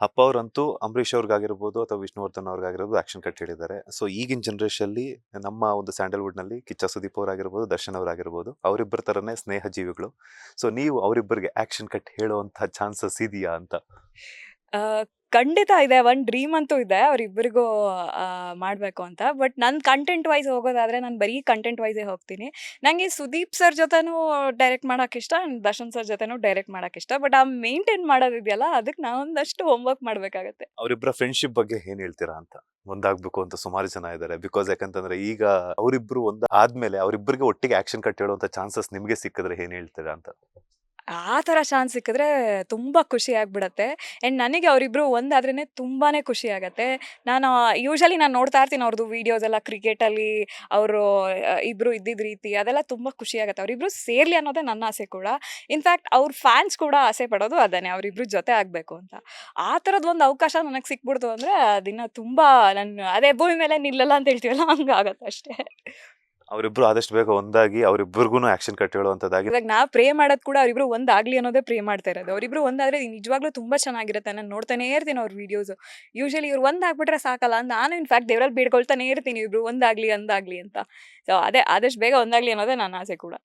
ಅಪ್ಪ ಅವರಂತೂ ಅಂಬರೀಷ್ ಅವ್ರಿಗಾಗಿರ್ಬೋದು ಅಥವಾ ವಿಷ್ಣುವರ್ಧನ್ ಅವ್ರಿಗಾಗಿರ್ಬೋದು ಆಕ್ಷನ್ ಕಟ್ ಹೇಳಿದ್ದಾರೆ. ಸೊ ಈಗಿನ ಜನರೇಷನ್‌ಲಿ ನಮ್ಮ ಒಂದು ಸ್ಯಾಂಡಲ್‌ವುಡ್‌ನಲ್ಲಿ ಕಿಚ್ಚ ಸುದೀಪ್ ಅವರಾಗಿರ್ಬೋದು, ದರ್ಶನ್ ಅವರಾಗಿರ್ಬೋದು ಅವರಿಬ್ಬರ ಥರನೇ ಸ್ನೇಹ ಜೀವಿಗಳು. ಸೊ ನೀವು ಅವರಿಬ್ಬರಿಗೆ ಆಕ್ಷನ್ ಕಟ್ ಹೇಳುವಂತಹ ಚಾನ್ಸಸ್ ಇದೆಯಾ ಅಂತ? ಆ, ಖಂಡಿತ ಇದೆ. ಒಂದ್ ಡ್ರೀಮ್ ಅಂತೂ ಇದೆ ಅವ್ರಿಬ್ಬರಿಗೂ ಮಾಡ್ಬೇಕು ಅಂತ. ಬಟ್ ನನ್ ಕಂಟೆಂಟ್ ವೈಸ್ ಹೋಗೋದಾದ್ರೆ ನಾನು ಬರೀ ಕಂಟೆಂಟ್ ವೈಸೇ ಹೋಗ್ತೀನಿ. ನಂಗೆ ಸುದೀಪ್ ಸರ್ ಜೊತೆನೂ ಡೈರೆಕ್ಟ್ ಮಾಡಕ್ ಇಷ್ಟ ಅಂಡ್ ದರ್ಶನ್ ಸರ್ ಜೊತೆನೂ ಡೈರೆಕ್ಟ್ ಮಾಡಕ್ ಇಷ್ಟ. ಬಟ್ ಆ ಮೇಂಟೈನ್ ಮಾಡೋದಿದೆಯಲ್ಲ ಅದಕ್ಕೆ ನಾವೊಂದಷ್ಟು ಹೋಮ್‌ವರ್ಕ್ ಮಾಡ್ಬೇಕಾಗತ್ತೆ. ಅವರಿಬ್ಬರ ಫ್ರೆಂಡ್‌ಶಿಪ್ ಬಗ್ಗೆ ಏನ್ ಹೇಳ್ತೀರಾ ಅಂತ? ಒಂದಾಗ್ಬೇಕು ಅಂತ ಸುಮಾರು ಜನ ಇದ್ದಾರೆ. ಬಿಕಾಸ್ ಯಾಕಂತಂದ್ರೆ ಈಗ ಅವರಿಬ್ರು ಆದ್ಮೇಲೆ ಅವರಿಬ್ಬರಿಗೆ ಒಟ್ಟಿಗೆ ಆಕ್ಷನ್ ಕಟ್ ಹೇಳುವಂತ ಚಾನ್ಸಸ್ ನಿಮ್ಗೆ ಸಿಕ್ಕಿದ್ರೆ ಏನ್ ಹೇಳ್ತೀರಾ ಅಂತ? ಆ ಥರ ಚಾನ್ಸ್ ಸಿಕ್ಕಿದ್ರೆ ತುಂಬಾ ಖುಷಿ ಆಗ್ಬಿಡತ್ತೆ. ಆ್ಯಂಡ್ ನನಗೆ ಅವರಿಬ್ರು ಒಂದಾದ್ರೇನೆ ತುಂಬಾನೇ ಖುಷಿ ಆಗತ್ತೆ. ನಾನು ಯೂಶುವಲಿ ನಾನು ನೋಡ್ತಾ ಇರ್ತೀನಿ ಅವ್ರದ್ದು ವೀಡಿಯೋಸ್ ಎಲ್ಲ ಕ್ರಿಕೆಟಲ್ಲಿ ಅವರು ಇಬ್ರು ಇದ್ದಿದ್ದ ರೀತಿ ಅದೆಲ್ಲ ತುಂಬಾ ಖುಷಿ ಆಗತ್ತೆ. ಅವರಿಬ್ರು ಸೇರ್ಲಿ ಅನ್ನೋದೇ ನನ್ನ ಆಸೆ ಕೂಡ. ಇನ್‌ಫ್ಯಾಕ್ಟ್ ಅವ್ರ ಫ್ಯಾನ್ಸ್ ಕೂಡ ಆಸೆ ಪಡೋದು ಅದನ್ನೇ ಅವರಿಬ್ರು ಜೊತೆ ಆಗ್ಬೇಕು ಅಂತ. ಆ ಥರದ್ ಒಂದು ಅವಕಾಶ ನನಗೆ ಸಿಕ್ಬಿಡ್ತು ಅಂದ್ರೆ ಅದಿನ್ನ ತುಂಬಾ ನಾನು ಅದೇ ಭೂಮಿ ಮೇಲೆ ನಿಲ್ಲಲ್ಲ ಅಂತ ಹೇಳ್ತೀವಲ್ಲ ಹಂಗಾಗತ್ತೆ ಅಷ್ಟೇ. ಅವರಿಬ್ರು ಆದಷ್ಟು ಬೇಗ ಒಂದಾಗಿ ಅವರಿಬ್ಬರಿಗೂನು ಆಕ್ಷನ್ ಕಟ್ ಹೇಳುವಂತದ್ದಾಗಿ ಇವಾಗ ನಾವ್ ಪ್ರೇ ಮಾಡೋದ್ ಕೂಡ ಅವ್ರಿಬ್ರು ಒಂದಾಗ್ಲಿ ಅನ್ನೋದೇ ಪ್ರೇ ಮಾಡ್ತಾ ಇರೋದು. ಅವ್ರಿಬ್ರು ಒಂದಾದ್ರೆ ನಿಜವಾಗ್ಲೂ ತುಂಬಾ ಚೆನ್ನಾಗಿರುತ್ತೆ. ನಾನು ನೋಡ್ತಾನೆ ಇರ್ತೀನಿ ಅವ್ರ ವಿಡಿಯೋಸ್. ಯೂಶುವಲಿ ಇವ್ರು ಒಂದಾಗ್ಬಿಟ್ರೆ ಸಾಕಲ್ಲ ಅಂತ ನಾನು ಇನ್‌ಫ್ಯಾಕ್ಟ್ ದೇವರಲ್ಲಿ ಬೇಡ್ಕೊಳ್ತಾನೆ ಇರ್ತೀನಿ ಇಬ್ರು ಒಂದಾಗ್ಲಿ ಅಂತ. ಸೊ ಅದೇ ಆದಷ್ಟು ಬೇಗ ಒಂದಾಗ್ಲಿ ಅನ್ನೋದೇ ನನ್ನ ಆಸೆ ಕೂಡ.